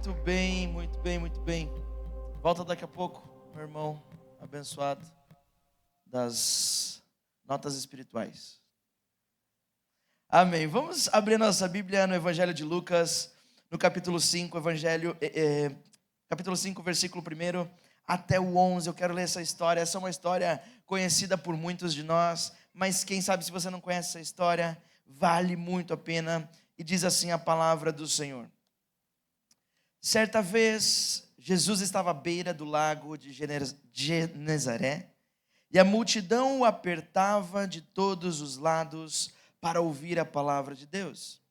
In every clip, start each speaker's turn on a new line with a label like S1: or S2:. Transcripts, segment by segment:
S1: Muito bem, muito bem, muito bem. Volta daqui a pouco, meu irmão abençoado das notas espirituais. Amém. Vamos abrir nossa Bíblia no Evangelho de Lucas, no capítulo 5, capítulo 5, versículo 1 até o 11. Eu quero ler essa história. Essa é uma história conhecida por muitos de nós, mas quem sabe se você não conhece essa história, vale muito a pena. E diz assim a palavra do Senhor. Certa vez, Jesus estava à beira do lago de Genezaré, e a multidão o apertava de todos os lados para ouvir a palavra de Deus.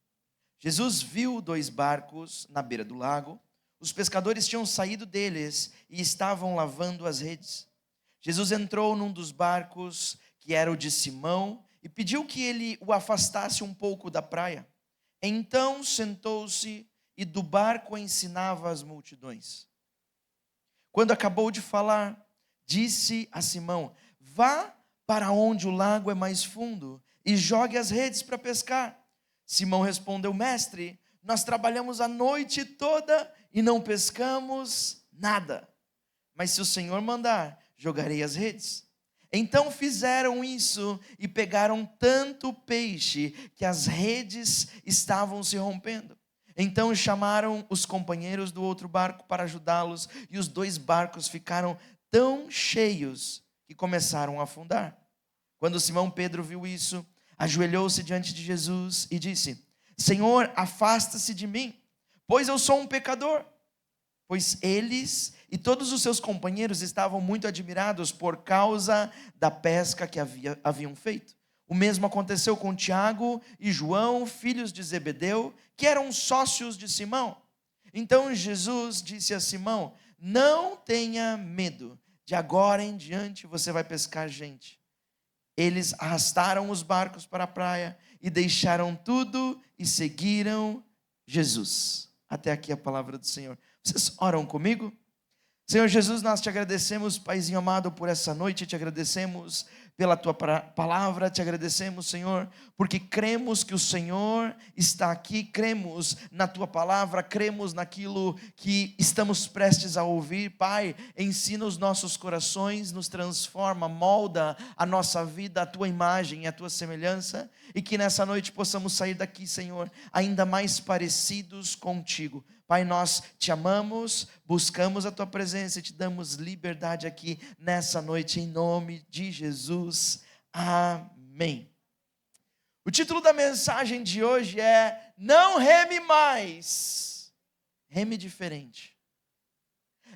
S1: Jesus viu 2 barcos na beira do lago. Os pescadores tinham saído deles e estavam lavando as redes. Jesus entrou num dos barcos, que era o de Simão, e pediu que ele o afastasse um pouco da praia. Então sentou-se e do barco ensinava as multidões. Quando acabou de falar, disse a Simão: vá para onde o lago é mais fundo e jogue as redes para pescar. Simão respondeu: mestre, nós trabalhamos a noite toda e não pescamos nada. Mas se o Senhor mandar, jogarei as redes. Então fizeram isso e pegaram tanto peixe que as redes estavam se rompendo. Então chamaram os companheiros do outro barco para ajudá-los, e os 2 barcos ficaram tão cheios que começaram a afundar. Quando Simão Pedro viu isso, ajoelhou-se diante de Jesus e disse: Senhor, afasta-se de mim, pois eu sou um pecador. Pois eles e todos os seus companheiros estavam muito admirados por causa da pesca que haviam feito. O mesmo aconteceu com Tiago e João, filhos de Zebedeu, que eram sócios de Simão. Então Jesus disse a Simão: não tenha medo, de agora em diante você vai pescar gente. Eles arrastaram os barcos para a praia e deixaram tudo e seguiram Jesus. Até aqui a palavra do Senhor. Vocês oram comigo? Senhor Jesus, nós te agradecemos, Paizinho amado, por essa noite, te agradecemos pela tua palavra, te agradecemos, Senhor, porque cremos que o Senhor está aqui, cremos na tua palavra, cremos naquilo que estamos prestes a ouvir. Pai, ensina os nossos corações, nos transforma, molda a nossa vida, a tua imagem, a tua semelhança, e que nessa noite possamos sair daqui, Senhor, ainda mais parecidos contigo. Pai, nós te amamos, buscamos a tua presença e te damos liberdade aqui nessa noite, em nome de Jesus. Amém. O título da mensagem de hoje é: não reme mais, reme diferente.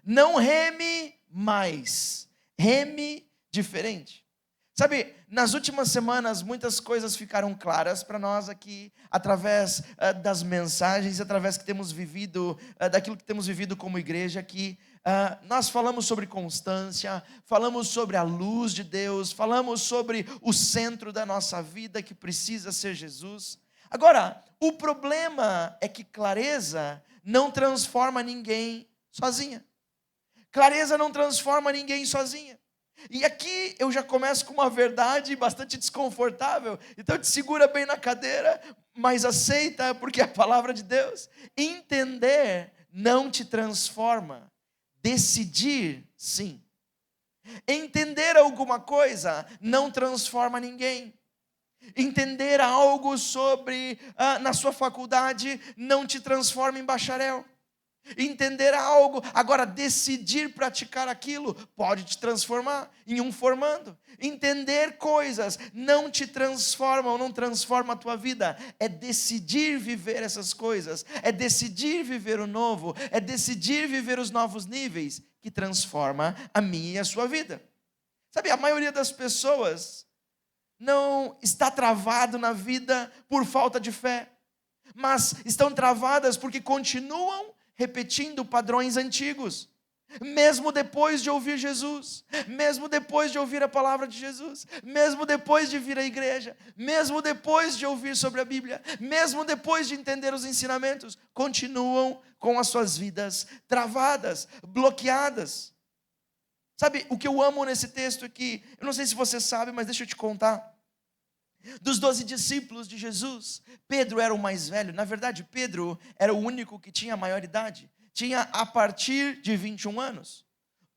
S1: Não reme mais, reme diferente. Sabe, nas últimas semanas muitas coisas ficaram claras para nós aqui, através das mensagens, através que temos vivido, daquilo que temos vivido como igreja aqui. Nós falamos sobre constância, falamos sobre a luz de Deus, falamos sobre o centro da nossa vida que precisa ser Jesus. Agora, o problema é que clareza não transforma ninguém sozinha. Clareza não transforma ninguém sozinha. E aqui eu já começo com uma verdade bastante desconfortável, então te segura bem na cadeira, mas aceita, porque é a palavra de Deus. Entender não te transforma, decidir sim. Entender alguma coisa não transforma ninguém. Entender algo sobre na sua faculdade não te transforma em bacharel. Entender algo, agora decidir praticar aquilo pode te transformar em um formando. Entender coisas não te transforma, não transforma a tua vida. É decidir viver essas coisas, é decidir viver o novo, é decidir viver os novos níveis que transforma a minha e a sua vida. Sabe, a maioria das pessoas não está travado na vida por falta de fé, mas estão travadas porque continuam repetindo padrões antigos, mesmo depois de ouvir Jesus, mesmo depois de ouvir a palavra de Jesus, mesmo depois de vir à igreja, mesmo depois de ouvir sobre a Bíblia, mesmo depois de entender os ensinamentos, continuam com as suas vidas travadas, bloqueadas. Sabe, o que eu amo nesse texto aqui, eu não sei se você sabe, mas deixa eu te contar. Dos 12 discípulos de Jesus, Pedro era o mais velho. Na verdade, Pedro era o único que tinha maioridade. tinha a partir de 21 anos.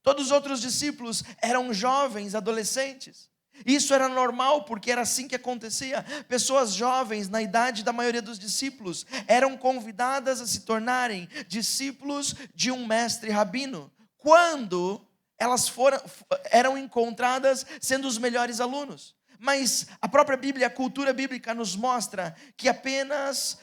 S1: Todos os outros discípulos eram jovens, adolescentes. Isso era normal, porque era assim que acontecia. Pessoas jovens, na idade da maioria dos discípulos, eram convidadas a se tornarem discípulos de um mestre rabino, quando elas eram encontradas sendo os melhores alunos. Mas a própria Bíblia, a cultura bíblica nos mostra que apenas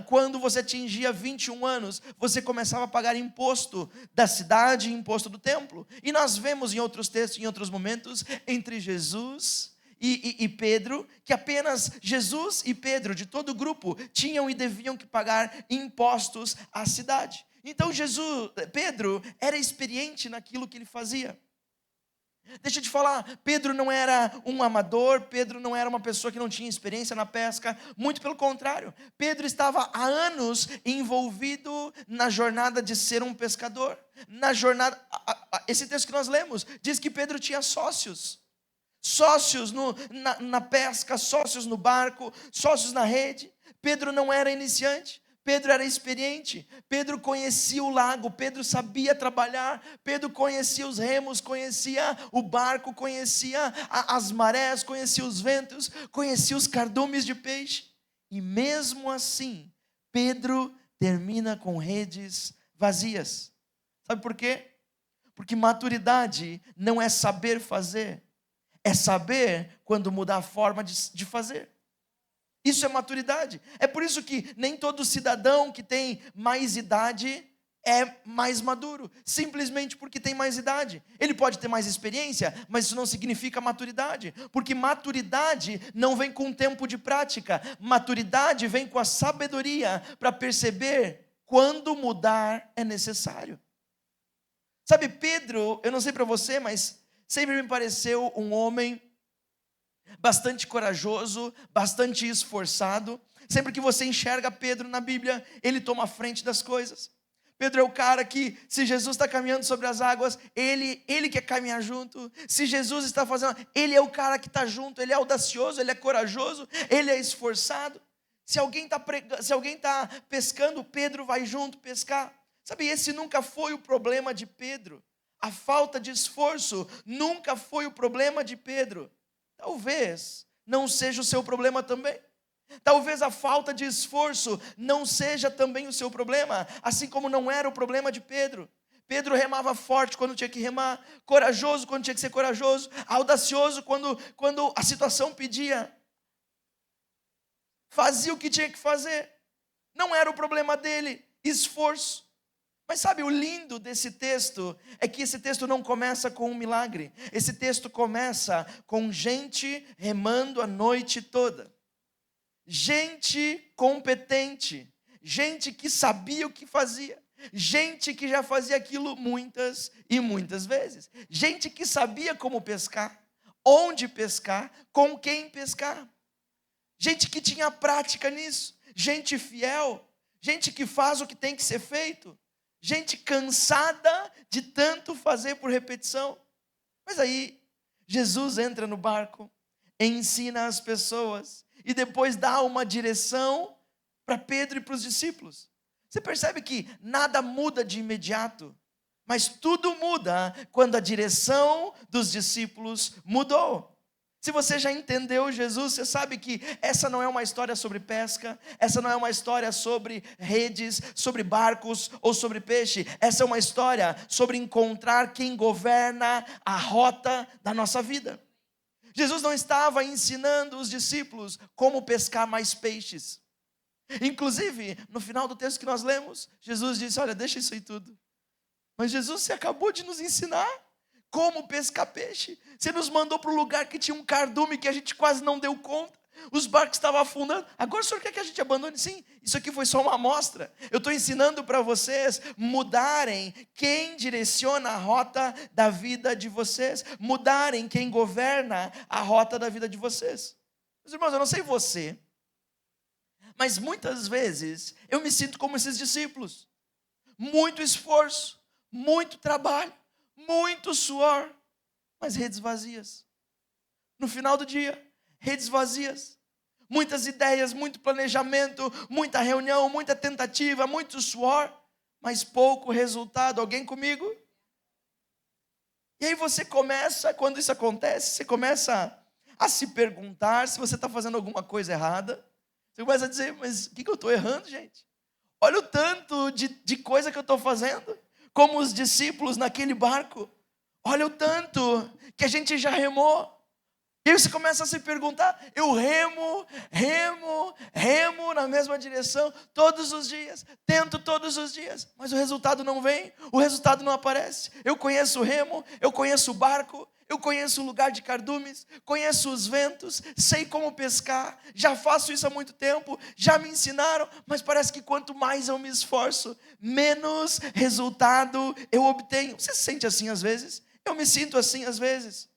S1: quando você atingia 21 anos, você começava a pagar imposto da cidade, imposto do templo. E nós vemos em outros textos, em outros momentos, entre Jesus e Pedro, que apenas Jesus e Pedro, de todo o grupo, tinham e deviam que pagar impostos à cidade. Então Pedro era experiente naquilo que ele fazia. Deixa eu te falar, Pedro não era um amador, Pedro não era uma pessoa que não tinha experiência na pesca, muito pelo contrário. Pedro estava há anos envolvido na jornada de ser um pescador. Na jornada, esse texto que nós lemos, diz que Pedro tinha sócios na pesca, sócios no barco, sócios na rede. Pedro não era iniciante. Pedro era experiente, Pedro conhecia o lago, Pedro sabia trabalhar, Pedro conhecia os remos, conhecia o barco, conhecia as marés, conhecia os ventos, conhecia os cardumes de peixe. E mesmo assim, Pedro termina com redes vazias. Sabe por quê? Porque maturidade não é saber fazer, é saber quando mudar a forma de fazer. Isso é maturidade. É por isso que nem todo cidadão que tem mais idade é mais maduro, simplesmente porque tem mais idade. Ele pode ter mais experiência, mas isso não significa maturidade, porque maturidade não vem com tempo de prática. Maturidade vem com a sabedoria para perceber quando mudar é necessário. Sabe, Pedro, eu não sei para você, mas sempre me pareceu um homem bastante corajoso, bastante esforçado. Sempre que você enxerga Pedro na Bíblia, ele toma a frente das coisas. Pedro é o cara que, se Jesus está caminhando sobre as águas, ele quer caminhar junto. Se Jesus está fazendo, ele é o cara que está junto, ele é audacioso, ele é corajoso, ele é esforçado. Se alguém está pescando, Pedro vai junto pescar. Sabe, esse nunca foi o problema de Pedro. A falta de esforço nunca foi o problema de Pedro. Talvez não seja o seu problema também. Talvez a falta de esforço não seja também o seu problema, assim como não era o problema de Pedro. Pedro remava forte quando tinha que remar, corajoso quando tinha que ser corajoso, audacioso quando a situação pedia. Fazia o que tinha que fazer. Não era o problema dele, esforço. Mas sabe, o lindo desse texto é que esse texto não começa com um milagre. Esse texto começa com gente remando a noite toda. Gente competente, gente que sabia o que fazia, gente que já fazia aquilo muitas e muitas vezes. Gente que sabia como pescar, onde pescar, com quem pescar. Gente que tinha prática nisso, gente fiel, gente que faz o que tem que ser feito. Gente cansada de tanto fazer por repetição. Mas aí, Jesus entra no barco, ensina as pessoas e depois dá uma direção para Pedro e para os discípulos. Você percebe que nada muda de imediato, mas tudo muda quando a direção dos discípulos mudou. Se você já entendeu Jesus, você sabe que essa não é uma história sobre pesca, essa não é uma história sobre redes, sobre barcos ou sobre peixe. Essa é uma história sobre encontrar quem governa a rota da nossa vida. Jesus não estava ensinando os discípulos como pescar mais peixes. Inclusive, no final do texto que nós lemos, Jesus disse: olha, deixa isso aí tudo. Mas Jesus, você acabou de nos ensinar como pescar peixe. Você nos mandou para um lugar que tinha um cardume que a gente quase não deu conta. Os barcos estavam afundando. Agora o senhor quer que a gente abandone? Sim, isso aqui foi só uma amostra. Eu estou ensinando para vocês mudarem quem direciona a rota da vida de vocês. Mudarem quem governa a rota da vida de vocês. Meus irmãos, eu não sei você, mas muitas vezes eu me sinto como esses discípulos. Muito esforço, muito trabalho, muito suor, mas redes vazias. No final do dia, redes vazias. Muitas ideias, muito planejamento, muita reunião, muita tentativa, muito suor, mas pouco resultado. Alguém comigo? E aí você começa, quando isso acontece, você começa a se perguntar se você está fazendo alguma coisa errada. Você começa a dizer, mas o que eu estou errando, gente? Olha o tanto de coisa que eu estou fazendo. Como os discípulos naquele barco. Olha o tanto que a gente já remou. E aí você começa a se perguntar, eu remo na mesma direção todos os dias, tento todos os dias, mas o resultado não vem, o resultado não aparece. Eu conheço o remo, eu conheço o barco, eu conheço o lugar de cardumes, conheço os ventos, sei como pescar, já faço isso há muito tempo, já me ensinaram, mas parece que quanto mais eu me esforço, menos resultado eu obtenho. Você se sente assim às vezes? Eu me sinto assim às vezes.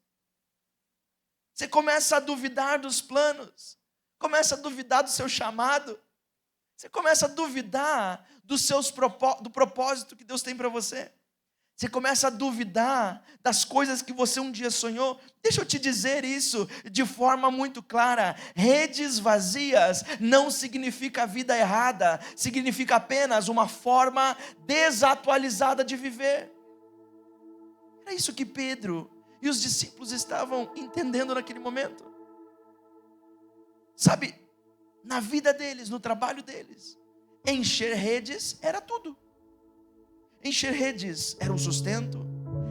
S1: Você começa a duvidar dos planos, começa a duvidar do seu chamado, você começa a duvidar do propósito que Deus tem para você. Você começa a duvidar das coisas que você um dia sonhou. Deixa eu te dizer isso de forma muito clara. Redes vazias não significa vida errada, significa apenas uma forma desatualizada de viver. Era isso que Pedro e os discípulos estavam entendendo naquele momento. Sabe, na vida deles, no trabalho deles, encher redes era tudo. Encher redes era o sustento,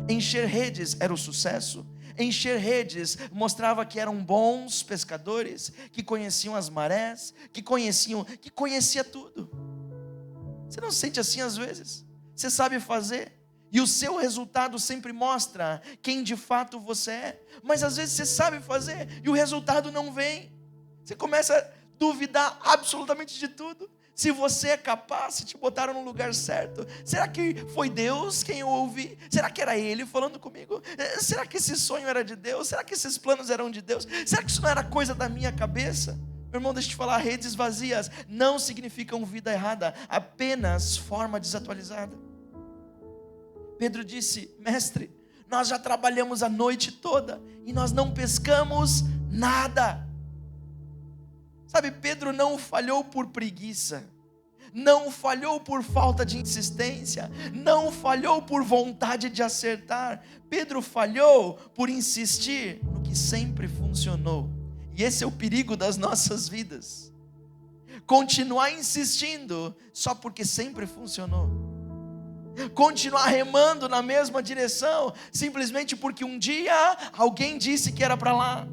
S1: encher redes era o sucesso, encher redes mostrava que eram bons pescadores, que conheciam as marés, que conhecia tudo. Você não se sente assim às vezes? Você sabe fazer, e o seu resultado sempre mostra quem de fato você é, mas às vezes você sabe fazer e o resultado não vem. Você começa a duvidar absolutamente de tudo. Se você é capaz, se te botaram no lugar certo, será que foi Deus quem eu ouvi? Será que era Ele falando comigo? Será que esse sonho era de Deus? Será que esses planos eram de Deus? Será que isso não era coisa da minha cabeça? Meu irmão, deixa eu te falar, redes vazias não significam vida errada, apenas forma desatualizada. Pedro disse, mestre, nós já trabalhamos a noite toda e nós não pescamos nada. Sabe, Pedro não falhou por preguiça, não falhou por falta de insistência, não falhou por vontade de acertar. Pedro falhou por insistir no que sempre funcionou. E esse é o perigo das nossas vidas. Continuar insistindo só porque sempre funcionou. Continuar remando na mesma direção simplesmente porque um dia alguém disse que era para lá.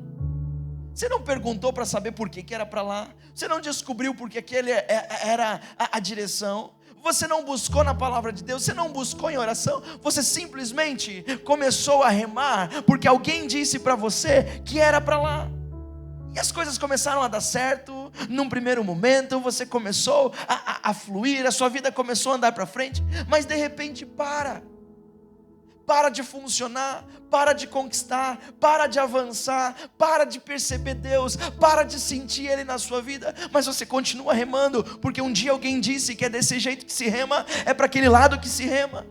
S1: Você não perguntou para saber por que era para lá. Você não descobriu porque aquele era a direção. Você não buscou na palavra de Deus. Você não buscou em oração. Você simplesmente começou a remar porque alguém disse para você que era para lá. E as coisas começaram a dar certo. Num primeiro momento você começou a fluir. A sua vida começou a andar para frente. Mas de repente para de funcionar, para de conquistar, para de avançar, para de perceber Deus, para de sentir Ele na sua vida, mas você continua remando, porque um dia alguém disse que é desse jeito que se rema, é para aquele lado que se rema.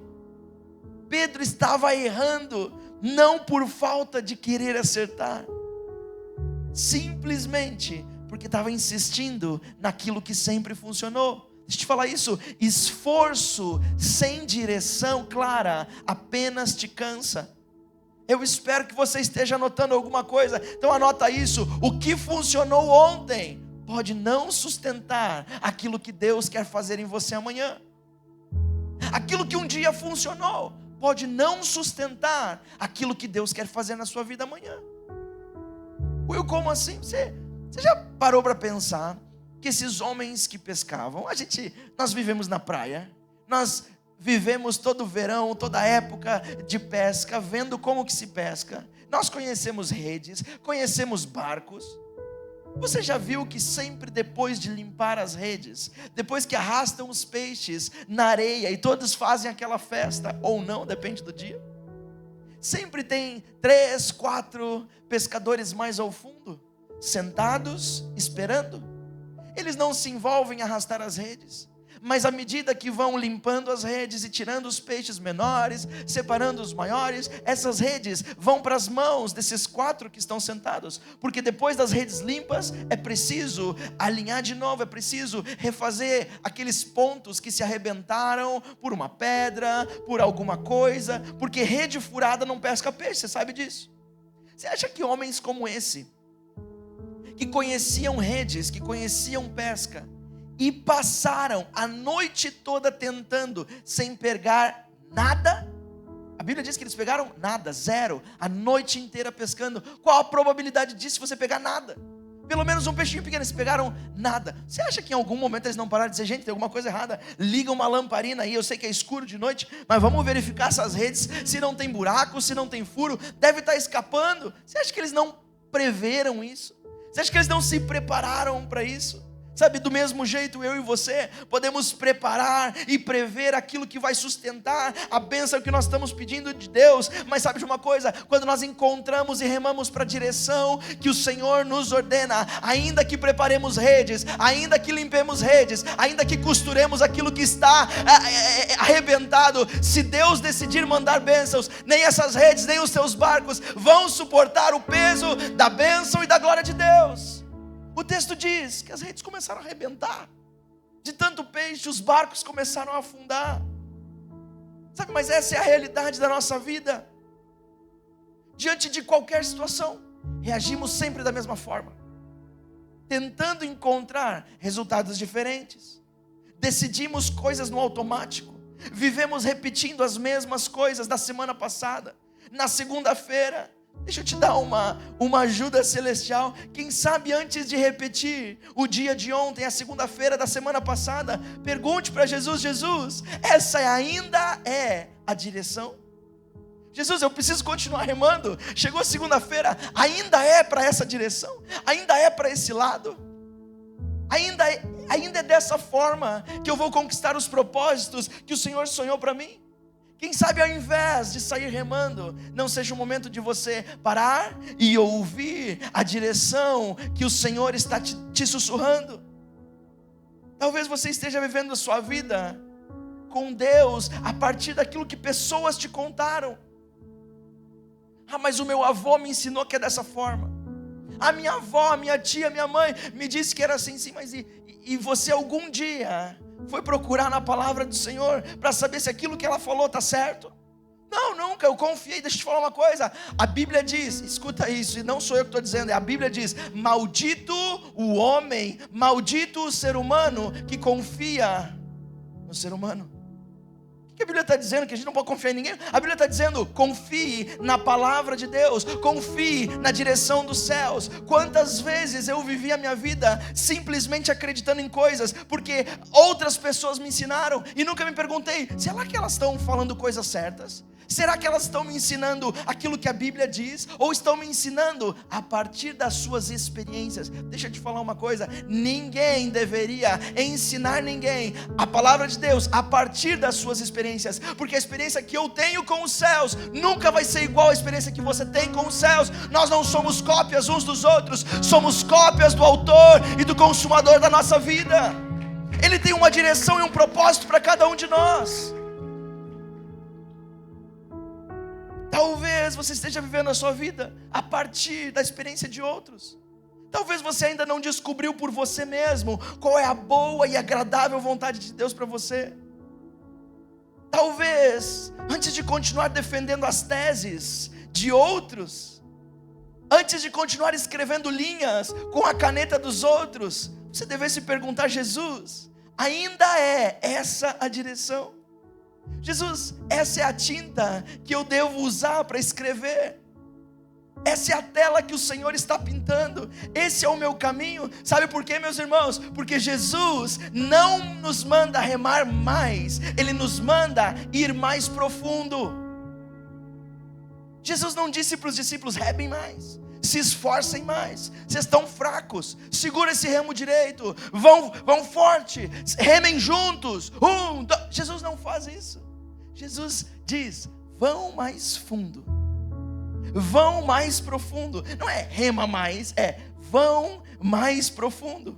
S1: Pedro estava errando, não por falta de querer acertar, simplesmente porque estava insistindo naquilo que sempre funcionou. Deixa eu te falar isso, esforço sem direção clara apenas te cansa. Eu espero que você esteja anotando alguma coisa, então anota isso. O que funcionou ontem pode não sustentar aquilo que Deus quer fazer em você amanhã. Aquilo que um dia funcionou pode não sustentar aquilo que Deus quer fazer na sua vida amanhã. Will, como assim? Você já parou para pensar que esses homens que pescavam, nós vivemos na praia, nós vivemos todo verão, toda época de pesca, vendo como que se pesca, nós conhecemos redes, conhecemos barcos. Você já viu que sempre depois de limpar as redes, depois que arrastam os peixes na areia e todos fazem aquela festa, ou não, depende do dia, sempre tem 3, 4 pescadores mais ao fundo, sentados, esperando. Eles não se envolvem em arrastar as redes, Mas à medida que vão limpando as redes e tirando os peixes menores, separando os maiores, essas redes vão para as mãos desses 4 que estão sentados. Porque depois das redes limpas, é preciso alinhar de novo, é preciso refazer aqueles pontos que se arrebentaram por uma pedra, por alguma coisa. Porque rede furada não pesca peixe, você sabe disso. Você acha que homens como esse, que conheciam redes, que conheciam pesca, e passaram a noite toda tentando, sem pegar nada? A Bíblia diz que eles pegaram nada, 0, a noite inteira pescando. Qual a probabilidade disso se você pegar nada? Pelo menos um peixinho pequeno, eles pegaram nada. Você acha que em algum momento eles não pararam de dizer: gente, tem alguma coisa errada, liga uma lamparina aí, eu sei que é escuro de noite, mas vamos verificar essas redes, se não tem buraco, se não tem furo, deve estar escapando. Você acha que eles não preveram isso? Você acha que eles não se prepararam para isso? Sabe, do mesmo jeito eu e você podemos preparar e prever aquilo que vai sustentar a bênção que nós estamos pedindo de Deus. Mas sabe de uma coisa? Quando nós encontramos e remamos para a direção que o Senhor nos ordena, ainda que preparemos redes, ainda que limpemos redes, ainda que costuremos aquilo que está arrebentado, se Deus decidir mandar bênçãos, nem essas redes, nem os seus barcos vão suportar o peso da bênção e da glória de Deus. O texto diz que as redes começaram a arrebentar. De tanto peixe, os barcos começaram a afundar. Sabe, mas essa é a realidade da nossa vida. Diante de qualquer situação, reagimos sempre da mesma forma, tentando encontrar resultados diferentes. Decidimos coisas no automático. Vivemos repetindo as mesmas coisas da semana passada. Na segunda-feira, deixa eu te dar uma ajuda celestial. Quem sabe antes de repetir o dia de ontem, a segunda-feira da semana passada, pergunte para Jesus: Jesus, essa ainda é a direção? Jesus, eu preciso continuar remando. Chegou segunda-feira, ainda é para essa direção? Ainda é para esse lado? Ainda é dessa forma que eu vou conquistar os propósitos que o Senhor sonhou para mim? Quem sabe ao invés de sair remando, não seja o momento de você parar e ouvir a direção que o Senhor está te sussurrando. Talvez você esteja vivendo a sua vida com Deus a partir daquilo que pessoas te contaram. Ah, mas o meu avô me ensinou que é dessa forma. A minha avó, a minha tia, a minha mãe me disse que era assim, sim, mas e você algum dia foi procurar na palavra do Senhor para saber se aquilo que ela falou está certo? Não, nunca, eu confiei. Deixa eu te falar uma coisa, a Bíblia diz, escuta isso, e não sou eu que estou dizendo, a Bíblia diz: maldito o homem, maldito o ser humano que confia no ser humano. O que a Bíblia está dizendo? Que a gente não pode confiar em ninguém? A Bíblia está dizendo: confie na palavra de Deus, confie na direção dos céus. Quantas vezes eu vivi a minha vida simplesmente acreditando em coisas porque outras pessoas me ensinaram, e nunca me perguntei: será que elas estão falando coisas certas? Será que elas estão me ensinando aquilo que a Bíblia diz? Ou estão me ensinando a partir das suas experiências? Deixa eu te falar uma coisa: ninguém deveria ensinar ninguém a palavra de Deus a partir das suas experiências, porque a experiência que eu tenho com os céus nunca vai ser igual à experiência que você tem com os céus. Nós não somos cópias uns dos outros, somos cópias do autor e do consumador da nossa vida. Ele tem uma direção e um propósito para cada um de nós. Talvez você esteja vivendo a sua vida a partir da experiência de outros. Talvez você ainda não descobriu por você mesmo qual é a boa e agradável vontade de Deus para você. Talvez, antes de continuar defendendo as teses de outros, antes de continuar escrevendo linhas com a caneta dos outros, você deve se perguntar: Jesus, ainda é essa a direção? Jesus, essa é a tinta que eu devo usar para escrever? Essa é a tela que o Senhor está pintando? Esse é o meu caminho? Sabe por quê, meus irmãos? Porque Jesus não nos manda remar mais, Ele nos manda ir mais profundo. Jesus não disse para os discípulos: remem mais, se esforcem mais, vocês estão fracos, segura esse remo direito, vão forte, remem juntos, Jesus não faz isso. Jesus diz: vão mais fundo, vão mais profundo. Não é rema mais, é vão mais profundo.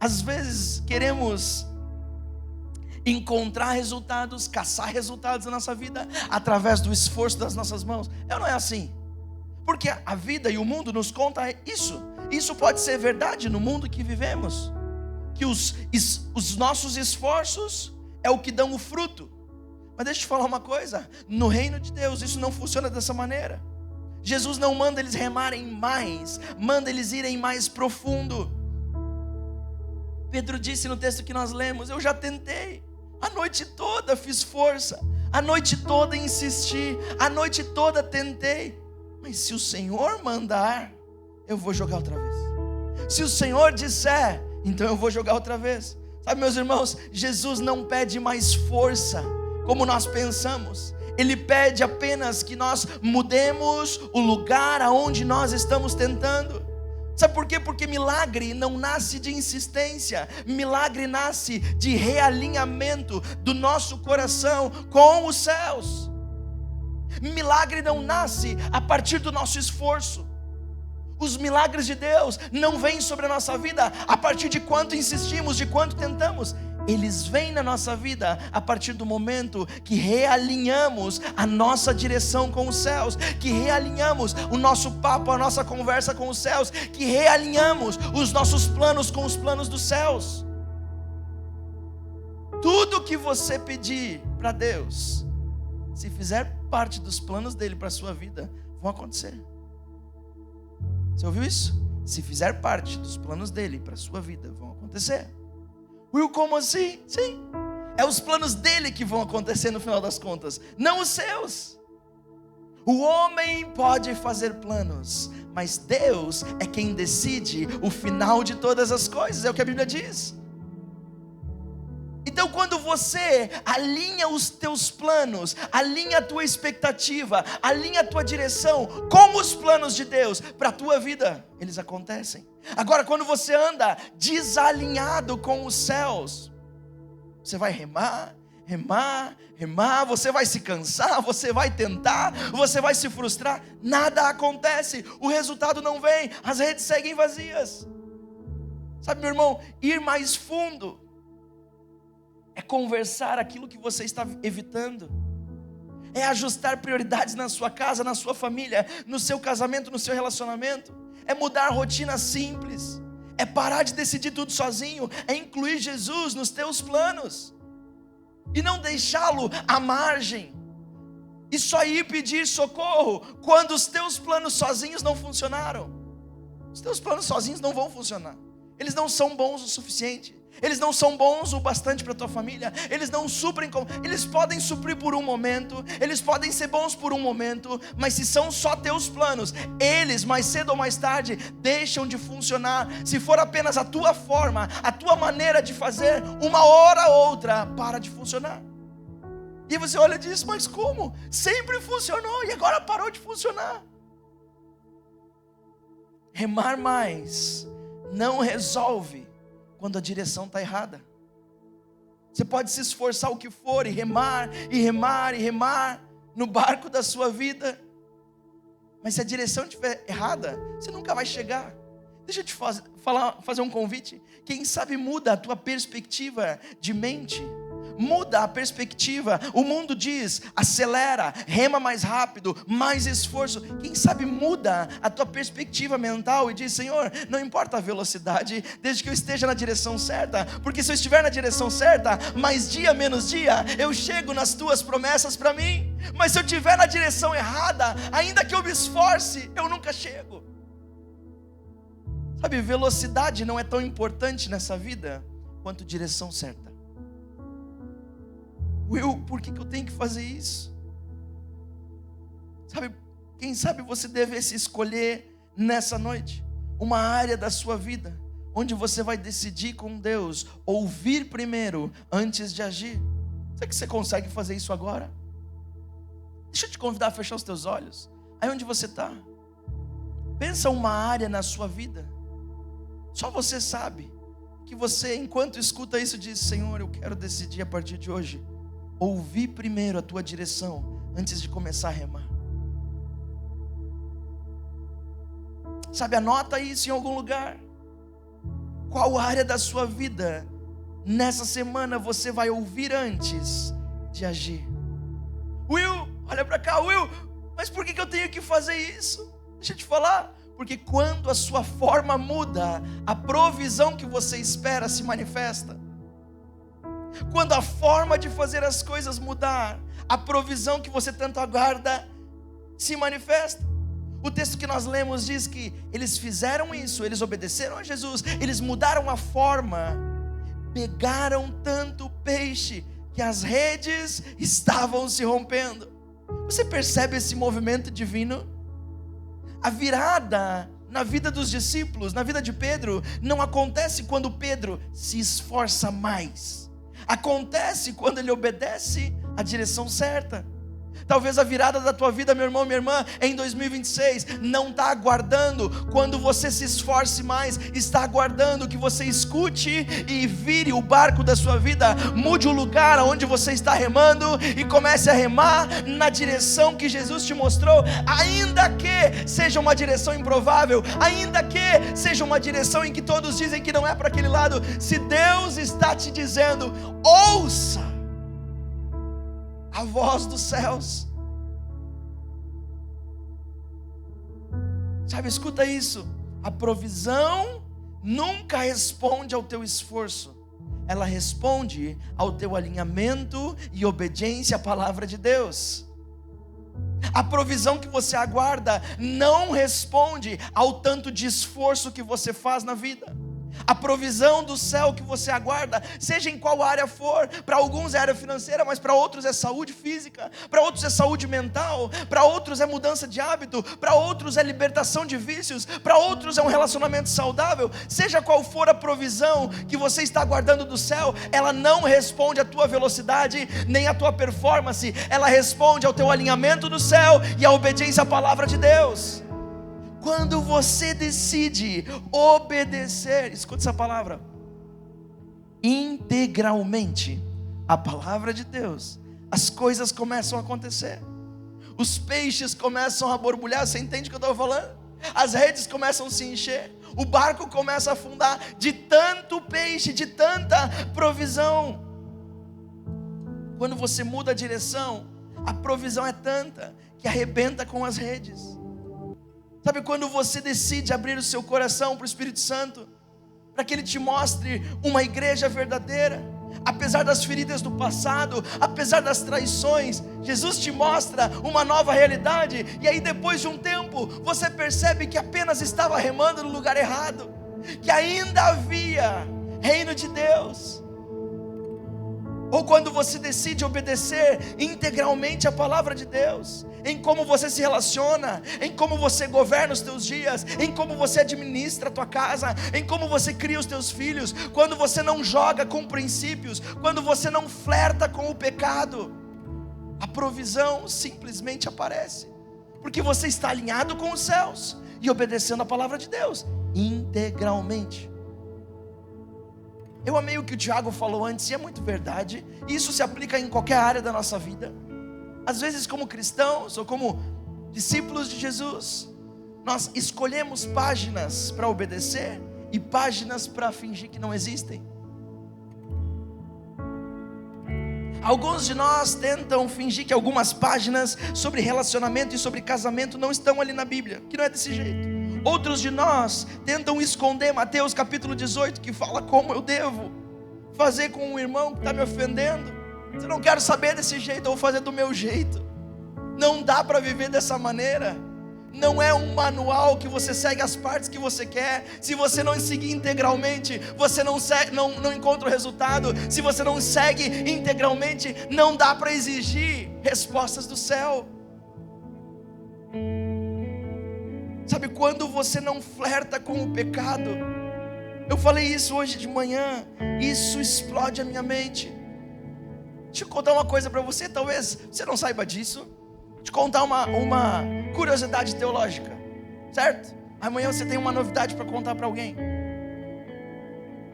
S1: Às vezes queremos encontrar resultados, caçar resultados na nossa vida através do esforço das nossas mãos. Não é assim. Porque a vida e o mundo nos conta isso. Isso pode ser verdade no mundo que vivemos. Que os nossos esforços é o que dão o fruto. Mas deixa eu te falar uma coisa. No reino de Deus isso não funciona dessa maneira. Jesus não manda eles remarem mais, manda eles irem mais profundo. Pedro disse no texto que nós lemos: eu já tentei, a noite toda fiz força, a noite toda insisti, a noite toda tentei, mas se o Senhor mandar, eu vou jogar outra vez. Se o Senhor disser, então eu vou jogar outra vez. Sabe, meus irmãos, Jesus não pede mais força como nós pensamos. Ele pede apenas que nós mudemos o lugar aonde nós estamos tentando. Sabe por quê? Porque milagre não nasce de insistência. Milagre nasce de realinhamento do nosso coração com os céus. Milagre não nasce a partir do nosso esforço. Os milagres de Deus não vêm sobre a nossa vida a partir de quanto insistimos, de quanto tentamos. Eles vêm na nossa vida a partir do momento que realinhamos a nossa direção com os céus, que realinhamos o nosso papo, a nossa conversa com os céus, que realinhamos os nossos planos com os planos dos céus. Tudo que você pedir para Deus, se fizer parte dos planos dele para a sua vida, vão acontecer. Você ouviu isso? Se fizer parte dos planos dele para a sua vida, vão acontecer. Will, como assim? Sim, é os planos dele que vão acontecer no final das contas, não os seus. O homem pode fazer planos, mas Deus é quem decide o final de todas as coisas, é o que a Bíblia diz. Então quando você alinha os teus planos, alinha a tua expectativa, alinha a tua direção com os planos de Deus para a tua vida, eles acontecem. Agora quando você anda desalinhado com os céus, você vai remar, você vai se cansar, você vai tentar, você vai se frustrar, nada acontece, o resultado não vem, as redes seguem vazias. Sabe, meu irmão, ir mais fundo é conversar aquilo que você está evitando, é ajustar prioridades na sua casa, na sua família, no seu casamento, no seu relacionamento, é mudar rotinas simples, é parar de decidir tudo sozinho, é incluir Jesus nos teus planos e não deixá-lo à margem e só ir pedir socorro quando os teus planos sozinhos não funcionaram. Os teus planos sozinhos não vão funcionar, eles não são bons o suficiente. Eles não são bons o bastante para a tua família. Eles não suprem, eles podem suprir por um momento, eles podem ser bons por um momento, mas se são só teus planos, eles mais cedo ou mais tarde deixam de funcionar. Se for apenas a tua forma, a tua maneira de fazer, uma hora ou outra para de funcionar. E você olha e diz: mas como? Sempre funcionou e agora parou de funcionar. Remar mais não resolve quando a direção está errada. Você pode se esforçar o que for e remar no barco da sua vida, mas se a direção estiver errada, você nunca vai chegar. Deixa eu te fazer um convite. Quem sabe muda a tua perspectiva de mente, muda a perspectiva. O mundo diz: acelera, rema mais rápido, mais esforço. Quem sabe muda a tua perspectiva mental e diz: Senhor, não importa a velocidade, desde que eu esteja na direção certa, porque se eu estiver na direção certa, mais dia menos dia, eu chego nas tuas promessas para mim. Mas se eu estiver na direção errada, ainda que eu me esforce, eu nunca chego. Sabe, velocidade não é tão importante nessa vida quanto direção certa. Will, por que eu tenho que fazer isso? Sabe, quem sabe você devesse escolher nessa noite uma área da sua vida onde você vai decidir com Deus, ouvir primeiro antes de agir. Será que você consegue fazer isso agora? Deixa eu te convidar a fechar os teus olhos. Aí onde você está, pensa uma área na sua vida. Só você sabe que você, enquanto escuta isso, diz: Senhor, eu quero decidir a partir de hoje ouvir primeiro a tua direção antes de começar a remar. Sabe, anota isso em algum lugar. Qual área da sua vida nessa semana você vai ouvir antes de agir. Will, olha para cá, Will, mas por que eu tenho que fazer isso? Deixa eu te falar, porque quando a sua forma muda, a provisão que você espera se manifesta. Quando a forma de fazer as coisas mudar, a provisão que você tanto aguarda se manifesta. O texto que nós lemos diz que eles fizeram isso, eles obedeceram a Jesus, eles mudaram a forma, pegaram tanto peixe que as redes estavam se rompendo. Você percebe esse movimento divino? A virada na vida dos discípulos, na vida de Pedro, não acontece quando Pedro se esforça mais. Acontece quando ele obedece a direção certa. Talvez a virada da tua vida, meu irmão, minha irmã, em 2026, não está aguardando quando você se esforce mais, está aguardando que você escute e vire o barco da sua vida, mude o lugar onde você está remando e comece a remar na direção que Jesus te mostrou, ainda que seja uma direção improvável, ainda que seja uma direção em que todos dizem que não é para aquele lado. Se Deus está te dizendo, ouça a voz dos céus. Sabe, escuta isso. A provisão nunca responde ao teu esforço. Ela responde ao teu alinhamento e obediência à palavra de Deus. A provisão que você aguarda não responde ao tanto de esforço que você faz na vida. A provisão do céu que você aguarda, seja em qual área for, para alguns é área financeira, mas para outros é saúde física, para outros é saúde mental, para outros é mudança de hábito, para outros é libertação de vícios, para outros é um relacionamento saudável. Seja qual for a provisão que você está aguardando do céu, ela não responde à tua velocidade, nem à tua performance, ela responde ao teu alinhamento do céu e à obediência à palavra de Deus. Quando você decide obedecer, escuta essa palavra, integralmente a palavra de Deus, as coisas começam a acontecer. Os peixes começam a borbulhar, você entende o que eu estou falando? As redes começam a se encher, o barco começa a afundar de tanto peixe, de tanta provisão. Quando você muda a direção, a provisão é tanta que arrebenta com as redes. Sabe, quando você decide abrir o seu coração para o Espírito Santo, para que Ele te mostre uma igreja verdadeira, apesar das feridas do passado, apesar das traições, Jesus te mostra uma nova realidade, e aí depois de um tempo, você percebe que apenas estava remando no lugar errado, que ainda havia reino de Deus. Ou quando você decide obedecer integralmente a palavra de Deus, em como você se relaciona, em como você governa os teus dias, em como você administra a tua casa, em como você cria os teus filhos, quando você não joga com princípios, quando você não flerta com o pecado, a provisão simplesmente aparece, porque você está alinhado com os céus e obedecendo a palavra de Deus integralmente. Eu amei o que o Tiago falou antes, e é muito verdade, e isso se aplica em qualquer área da nossa vida. Às vezes, como cristãos ou como discípulos de Jesus, nós escolhemos páginas para obedecer e páginas para fingir que não existem. Alguns de nós tentam fingir que algumas páginas sobre relacionamento e sobre casamento não estão ali na Bíblia, que não é desse jeito. Outros de nós tentam esconder Mateus capítulo 18, que fala como eu devo fazer com um irmão que está me ofendendo. Eu não quero saber desse jeito, eu vou fazer do meu jeito. Não dá para viver dessa maneira. Não é um manual que você segue as partes que você quer. Se você não seguir integralmente, você não encontra o resultado. Se você não segue integralmente, não dá para exigir respostas do céu. Sabe, quando você não flerta com o pecado, eu falei isso hoje de manhã, isso explode a minha mente. Deixa eu contar uma coisa para você, talvez você não saiba disso. Vou te contar uma curiosidade teológica, certo? Amanhã você tem uma novidade para contar para alguém.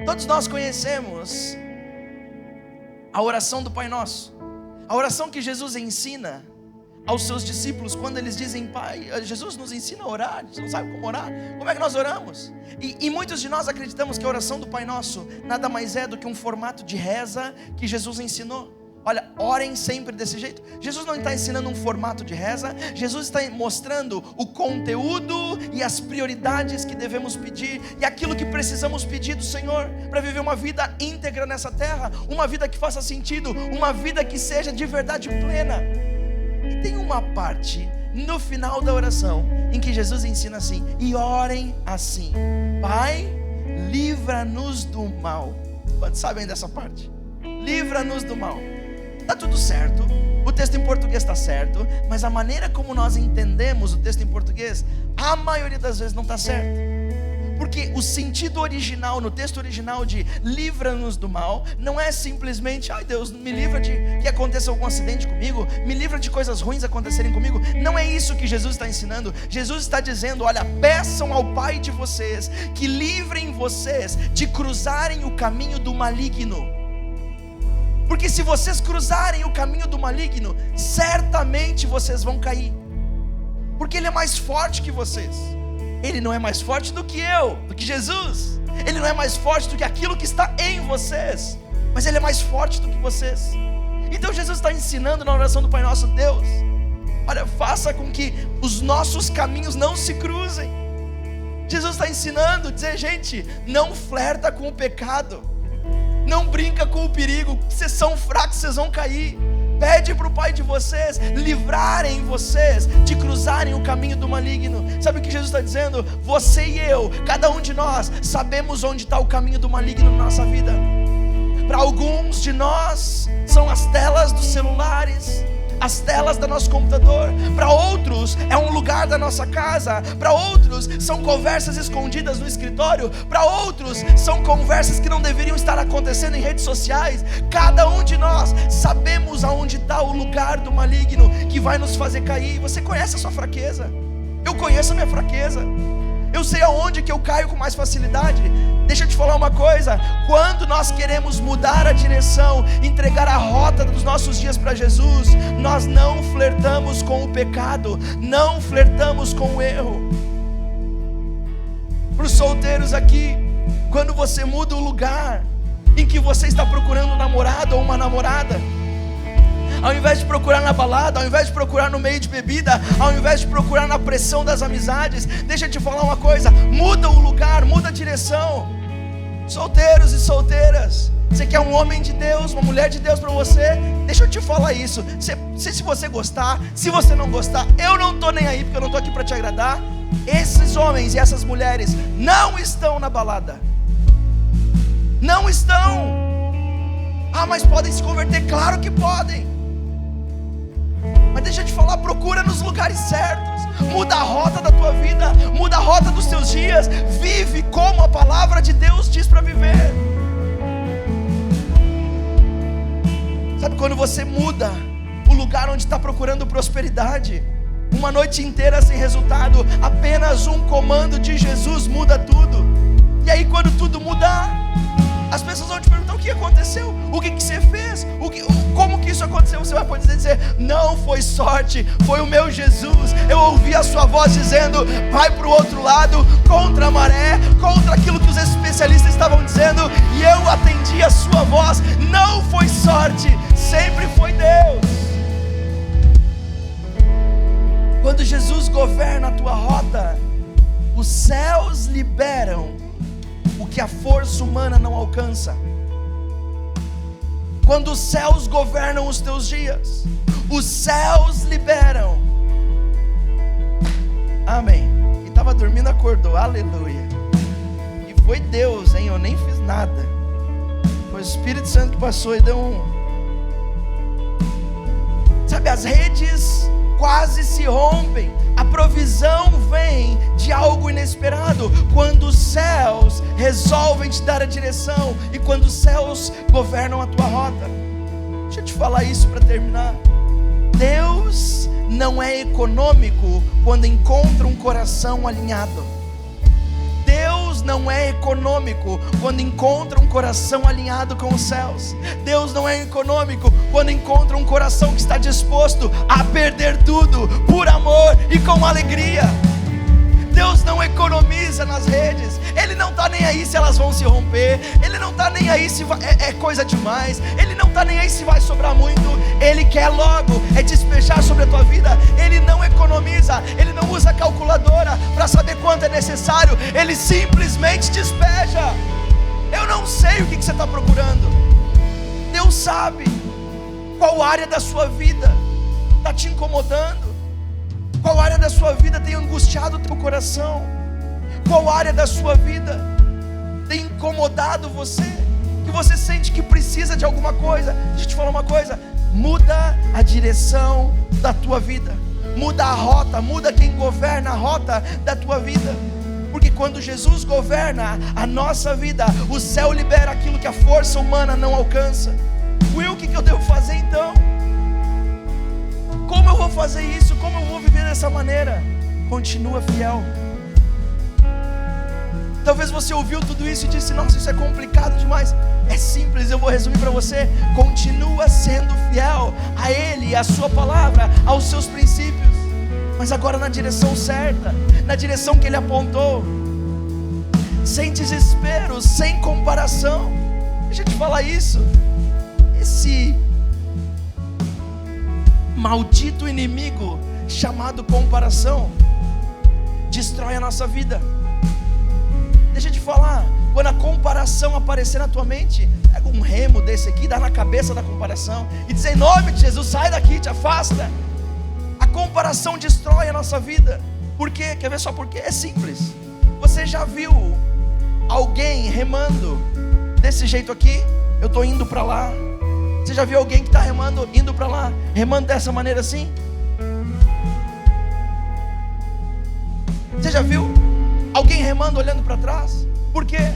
S1: Todos nós conhecemos a oração do Pai Nosso, a oração que Jesus ensina aos seus discípulos quando eles dizem: Pai, Jesus nos ensina a orar, a gente não sabe como orar, como é que nós oramos? E muitos de nós acreditamos que a oração do Pai Nosso nada mais é do que um formato de reza que Jesus ensinou. Olha, orem sempre desse jeito. Jesus não está ensinando um formato de reza, Jesus está mostrando o conteúdo e as prioridades que devemos pedir e aquilo que precisamos pedir do Senhor para viver uma vida íntegra nessa terra, uma vida que faça sentido, uma vida que seja de verdade plena. E tem uma parte no final da oração em que Jesus ensina assim: e orem assim: Pai, livra-nos do mal. Quantos sabem dessa parte? Livra-nos do mal. Está tudo certo, o texto em português está certo, mas a maneira como nós entendemos o texto em português, a maioria das vezes não está certo. Porque o sentido original, no texto original de livra-nos do mal, não é simplesmente: ai Deus, me livra de que aconteça algum acidente comigo, me livra de coisas ruins acontecerem comigo. Não é isso que Jesus está ensinando. Jesus está dizendo: olha, peçam ao Pai de vocês que livrem vocês de cruzarem o caminho do maligno. Porque se vocês cruzarem o caminho do maligno, certamente vocês vão cair. Porque ele é mais forte que vocês. Ele não é mais forte do que eu, do que Jesus. Ele não é mais forte do que aquilo que está em vocês, mas ele é mais forte do que vocês. Então Jesus está ensinando na oração do Pai Nosso: Deus, olha, faça com que os nossos caminhos não se cruzem. Jesus está ensinando, dizer: gente, não flerta com o pecado, não brinca com o perigo, vocês são fracos, vocês vão cair. Pede para o Pai de vocês livrarem vocês de cruzarem o caminho do maligno. Sabe o que Jesus está dizendo? Você e eu, cada um de nós, sabemos onde está o caminho do maligno na nossa vida. Para alguns de nós, são as telas dos celulares, as telas do nosso computador. Para outros é um lugar da nossa casa. Para outros são conversas escondidas no escritório. Para outros são conversas que não deveriam estar acontecendo em redes sociais. Cada um de nós sabemos aonde está o lugar do maligno que vai nos fazer cair. Você conhece a sua fraqueza? Eu conheço a minha fraqueza. Eu sei aonde que eu caio com mais facilidade. Deixa eu te falar uma coisa: quando nós queremos mudar a direção, entregar a rota dos nossos dias para Jesus, nós não flertamos com o pecado, não flertamos com o erro. Para os solteiros aqui, quando você muda o lugar em que você está procurando um namorado ou uma namorada, ao invés de procurar na balada, ao invés de procurar no meio de bebida, ao invés de procurar na pressão das amizades, deixa eu te falar uma coisa: muda o lugar, muda a direção. Solteiros e solteiras, você quer um homem de Deus, uma mulher de Deus para você? Deixa eu te falar isso. Se você gostar, se você não gostar, eu não estou nem aí, porque eu não estou aqui para te agradar. Esses homens e essas mulheres não estão na balada, não estão. Ah, mas podem se converter? Claro que podem. Mas deixa eu te falar, procura nos lugares certos. Muda a rota da tua vida, muda a rota dos teus dias. Vive como a palavra de Deus diz para viver. Sabe quando você muda o lugar onde está procurando prosperidade? Uma noite inteira sem resultado, apenas um comando de Jesus muda tudo. E aí quando tudo mudar, as pessoas vão te perguntar: o que aconteceu? O que você fez? Como que isso aconteceu? Você vai poder dizer: não foi sorte, foi o meu Jesus. Eu ouvi a sua voz dizendo: vai para o outro lado, contra a maré, contra aquilo que os especialistas estavam dizendo, e eu atendi a sua voz. Não foi sorte, sempre foi Deus. Quando Jesus governa a tua rota, os céus liberam o que a força humana não alcança. Quando os céus governam os teus dias, os céus liberam. Amém. Quem estava dormindo acordou, aleluia. E foi Deus, hein? Eu nem fiz nada. Foi o Espírito Santo que passou e deu um... Sabe, as redes quase se rompem. A provisão vem de algo inesperado, quando os céus resolvem te dar a direção e quando os céus governam a tua rota. Deixa eu te falar isso para terminar. Deus não é econômico quando encontra um coração alinhado. Deus não é econômico quando encontra um coração alinhado com os céus. Deus não é econômico quando encontra um coração que está disposto a perder tudo por amor e com alegria. Deus não economiza nas redes. Ele não está nem aí se elas vão se romper. Ele não está nem aí se é coisa demais. Ele não está nem aí se vai sobrar muito. Ele quer logo despejar sobre a tua vida. Ele não economiza. Ele não usa calculadora para saber quanto é necessário. Ele simplesmente despeja. Eu não sei o que você está procurando. Deus sabe qual área da sua vida está te incomodando. Qual área da sua vida tem angustiado o teu coração? Qual área da sua vida tem incomodado você? Que você sente que precisa de alguma coisa? Deixa eu te falar uma coisa: muda a direção da tua vida, muda a rota, muda quem governa a rota da tua vida. Porque quando Jesus governa a nossa vida, o céu libera aquilo que a força humana não alcança. Will, o que eu devo fazer então? Como eu vou fazer isso? Como eu vou viver dessa maneira? Continua fiel. Talvez você ouviu tudo isso e disse: nossa, isso é complicado demais. É simples, eu vou resumir para você. Continua sendo fiel a Ele, à sua palavra, aos seus princípios, mas agora na direção certa, na direção que Ele apontou, sem desespero, sem comparação. Deixa eu te falar isso. Esse maldito inimigo chamado comparação destrói a nossa vida. Deixa eu te falar, quando a comparação aparecer na tua mente, pega um remo desse aqui, dá na cabeça da comparação e diz: em nome de Jesus, sai daqui, te afasta. A comparação destrói a nossa vida. Por quê? Quer ver só por quê? É simples. Você já viu alguém remando desse jeito aqui? Eu estou indo para lá. Você já viu alguém que está remando, indo para lá, remando dessa maneira assim? Você já viu alguém remando olhando para trás? Por quê?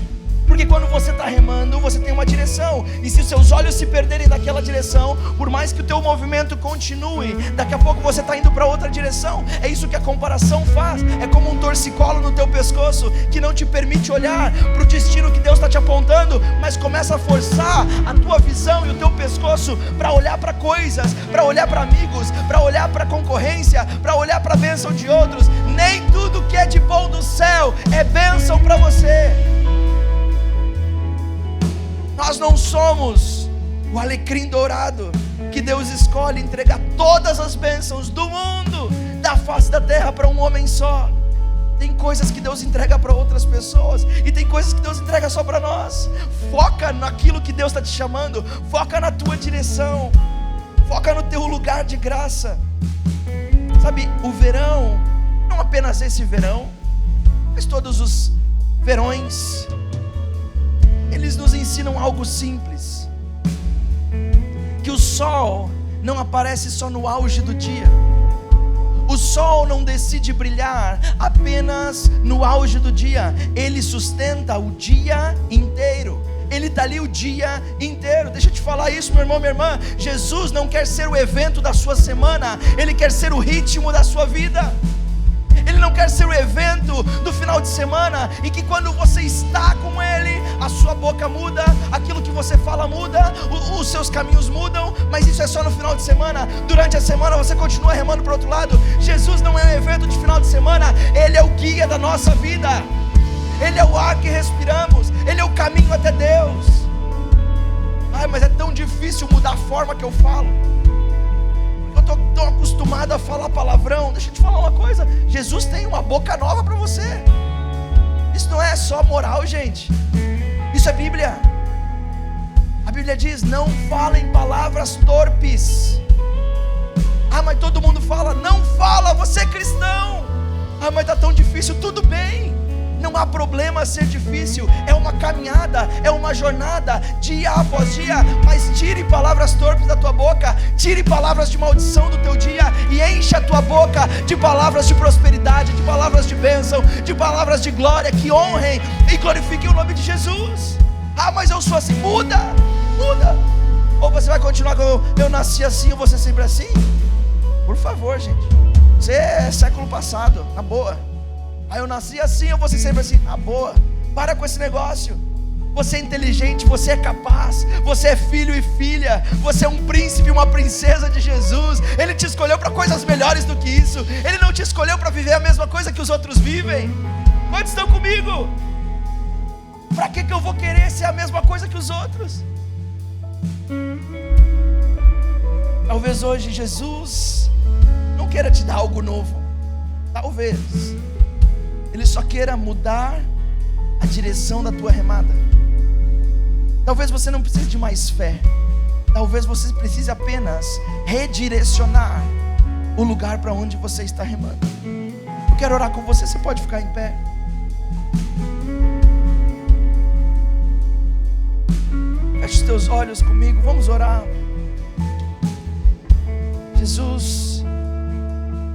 S1: Porque quando você está remando, você tem uma direção. E se os seus olhos se perderem daquela direção, por mais que o teu movimento continue, daqui a pouco você está indo para outra direção. É isso que a comparação faz. É como um torcicolo no teu pescoço, que não te permite olhar para o destino que Deus está te apontando, mas começa a forçar a tua visão e o teu pescoço para olhar para coisas, para olhar para amigos, para olhar para concorrência, para olhar para a bênção de outros. Nem tudo que é de bom do céu é bênção para você. Nós não somos o alecrim dourado que Deus escolhe entregar todas as bênçãos do mundo, da face da terra, para um homem só. Tem coisas que Deus entrega para outras pessoas, e tem coisas que Deus entrega só para nós. Foca naquilo que Deus está te chamando. Foca na tua direção. Foca no teu lugar de graça. Sabe, o verão, não apenas esse verão, mas todos os verões, eles nos ensinam algo simples: que o sol não aparece só no auge do dia. O sol não decide brilhar apenas no auge do dia. Ele sustenta o dia inteiro. Ele está ali o dia inteiro. Deixa eu te falar isso, meu irmão, minha irmã. Jesus não quer ser o evento da sua semana. Ele quer ser o ritmo da sua vida. Ele não quer ser o evento do final de semana, em que quando você está com Ele, a sua boca muda, aquilo que você fala muda, os seus caminhos mudam, mas isso é só no final de semana. Durante a semana você continua remando para o outro lado. Jesus não é um evento de final de semana. Ele é o guia da nossa vida. Ele é o ar que respiramos. Ele é o caminho até Deus. Ai, mas é tão difícil mudar a forma que eu falo. Eu estou tão acostumado a falar palavrão. Deixa eu te falar uma coisa: Jesus tem uma boca nova para você. Isso não é só moral, gente. Isso é Bíblia. A Bíblia diz: não falem palavras torpes. Ah, mas todo mundo fala. Não fala, você é cristão. Ah, mas está tão difícil. Tudo bem, não há problema ser difícil. É uma caminhada, é uma jornada, dia após dia. Mas tire palavras torpes da tua boca. Tire palavras de maldição do teu dia, e enche a tua boca de palavras de prosperidade, de palavras de bênção, de palavras de glória, que honrem e glorifiquem o nome de Jesus. Ah, mas eu sou assim. Muda, muda. Ou você vai continuar com eu nasci assim, ou você sempre assim? Por favor, gente. Você é século passado, na boa. Aí eu nasci assim, eu vou ser sempre assim, na boa. Para com esse negócio. Você é inteligente, você é capaz, você é filho e filha, você é um príncipe e uma princesa de Jesus. Ele te escolheu para coisas melhores do que isso. Ele não te escolheu para viver a mesma coisa que os outros vivem. Quantos estão comigo? Para que eu vou querer ser a mesma coisa que os outros? Talvez hoje Jesus não queira te dar algo novo. Talvez Ele só queira mudar a direção da tua remada. Talvez você não precise de mais fé. Talvez você precise apenas redirecionar o lugar para onde você está remando. Eu quero orar com você. Você pode ficar em pé. Feche os teus olhos comigo. Vamos orar. Jesus,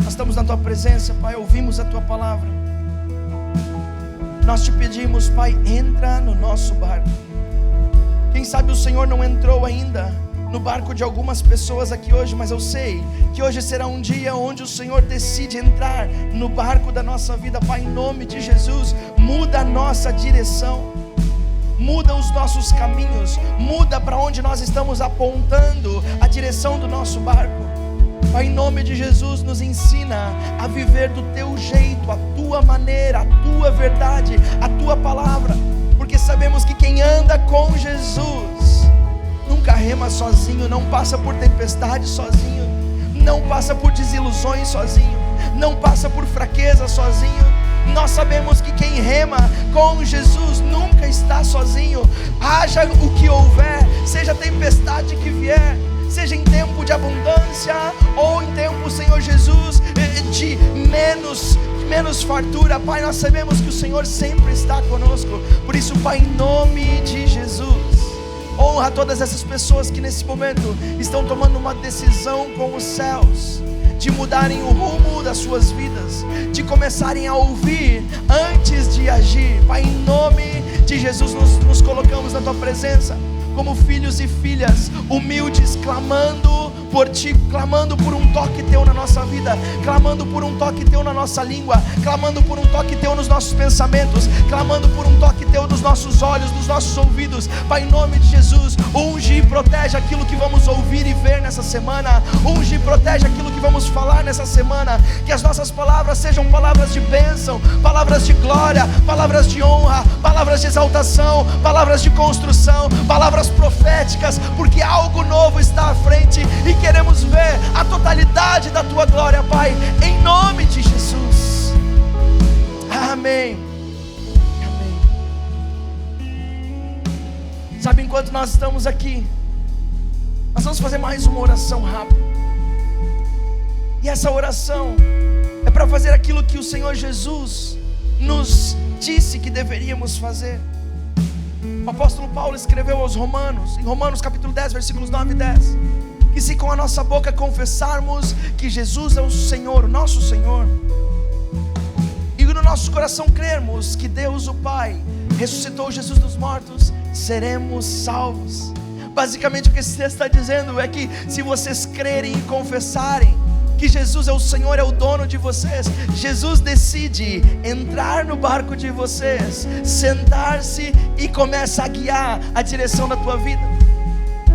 S1: nós estamos na tua presença, Pai. Ouvimos a tua palavra. Nós te pedimos, Pai, entra no nosso barco. Quem sabe o Senhor não entrou ainda no barco de algumas pessoas aqui hoje, mas eu sei que hoje será um dia onde o Senhor decide entrar no barco da nossa vida. Pai, em nome de Jesus, muda a nossa direção, muda os nossos caminhos, muda para onde nós estamos apontando a direção do nosso barco. Pai, em nome de Jesus, nos ensina a viver do teu jeito, a tua maneira, a tua verdade, a tua palavra, porque sabemos que quem anda com Jesus nunca rema sozinho, não passa por tempestade sozinho, não passa por desilusões sozinho, não passa por fraqueza sozinho. Nós sabemos que quem rema com Jesus nunca está sozinho. Haja o que houver, seja a tempestade que vier, seja em tempo de abundância ou em tempo, Senhor Jesus, de menos fartura, Pai, nós sabemos que o Senhor sempre está conosco. Por isso, Pai, em nome de Jesus, honra todas essas pessoas que nesse momento estão tomando uma decisão com os céus, de mudarem o rumo das suas vidas, de começarem a ouvir antes de agir. Pai, em nome de Jesus, nos colocamos na tua presença como filhos e filhas humildes, clamando por Ti, clamando por um toque Teu na nossa vida, clamando por um toque Teu na nossa língua, clamando por um toque Teu nos nossos pensamentos, clamando por um toque Teu nos nossos olhos, nos nossos ouvidos. Pai, em nome de Jesus, unge e protege aquilo que vamos ouvir e ver nessa semana, unge e protege aquilo que vamos falar nessa semana, que as nossas palavras sejam palavras de bênção, palavras de glória, palavras de honra, palavras de exaltação, palavras de construção, palavras proféticas, porque algo novo está à frente e queremos ver a totalidade da Tua glória, Pai, em nome de Jesus. Amém. Amém. Sabe, enquanto nós estamos aqui, nós vamos fazer mais uma oração rápida. E essa oração é para fazer aquilo que o Senhor Jesus nos disse que deveríamos fazer. O apóstolo Paulo escreveu aos Romanos, em Romanos capítulo 10, versículos 9 e 10, que se com a nossa boca confessarmos que Jesus é o Senhor, o nosso Senhor, e no nosso coração crermos que Deus o Pai ressuscitou Jesus dos mortos, seremos salvos. Basicamente o que esse texto está dizendo é que se vocês crerem e confessarem que Jesus é o Senhor, é o dono de vocês, Jesus decide entrar no barco de vocês, sentar-se e começa a guiar a direção da tua vida.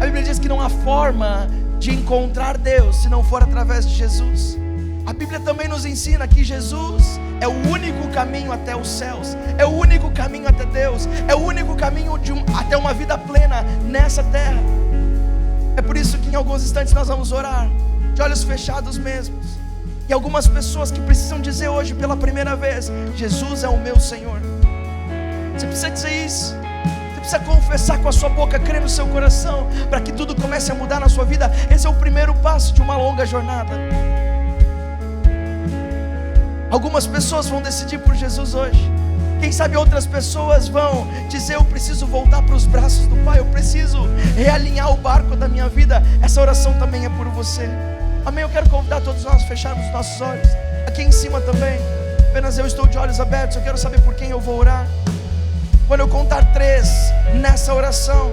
S1: A Bíblia diz que não há forma de encontrar Deus se não for através de Jesus. A Bíblia também nos ensina que Jesus é o único caminho até os céus, é o único caminho até Deus, é o único caminho até uma vida plena nessa terra. É por isso que em alguns instantes nós vamos orar de olhos fechados mesmos, e algumas pessoas que precisam dizer hoje pela primeira vez: Jesus é o meu Senhor. Você precisa dizer isso, você precisa confessar com a sua boca, crer no seu coração, para que tudo comece a mudar na sua vida. Esse é o primeiro passo de uma longa jornada. Algumas pessoas vão decidir por Jesus hoje. Quem sabe outras pessoas vão dizer: eu preciso voltar para os braços do Pai, eu preciso realinhar o barco da minha vida. Essa oração também é por você. Amém? Eu quero convidar todos nós a fecharmos os nossos olhos. Aqui em cima também, apenas eu estou de olhos abertos. Eu quero saber por quem eu vou orar. Quando eu contar 3 nessa oração,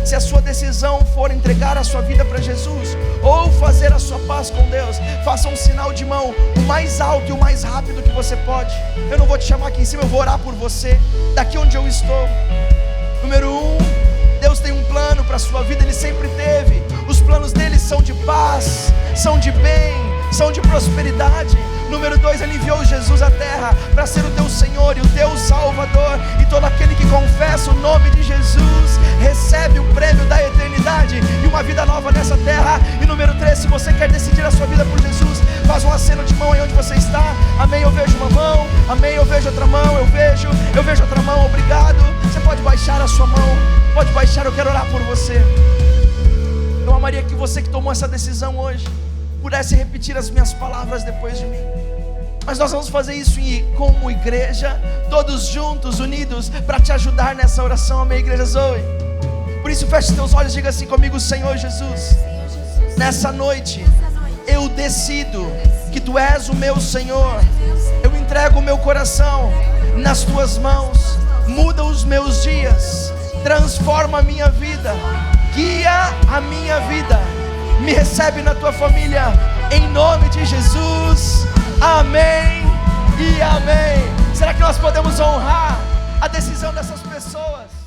S1: se a sua decisão for entregar a sua vida para Jesus ou fazer a sua paz solas com Deus, faça um sinal de mão, o mais alto e o mais rápido que você pode. Eu não vou te chamar aqui em cima, eu vou orar por você, daqui onde eu estou. Número 1, Deus tem um plano para a sua vida, Ele sempre teve. Os planos dele são de paz, são de bem, são de prosperidade. Número 2, Ele enviou Jesus à terra para ser o teu Senhor e o teu Salvador. E todo aquele que confessa o nome de Jesus recebe o prêmio da eternidade e uma vida nova nessa terra. E número 3, se você quer decidir a sua vida por Jesus, faz um aceno de mão aí onde você está. Amém, eu vejo uma mão. Amém, eu vejo outra mão. Eu vejo outra mão, obrigado. Você pode baixar a sua mão, pode baixar, eu quero orar por você. Eu amaria que você que tomou essa decisão hoje pudesse repetir as minhas palavras depois de mim. Mas nós vamos fazer isso como igreja, todos juntos, unidos, para te ajudar nessa oração. Amém, igreja Zoe? Por isso feche teus olhos e diga assim comigo: Senhor Jesus, nessa noite eu decido que Tu és o meu Senhor. Eu entrego o meu coração nas Tuas mãos. Muda os meus dias, transforma a minha vida, guia a minha vida, me recebe na Tua família, em nome de Jesus. Amém e amém. Será que nós podemos honrar a decisão dessas pessoas?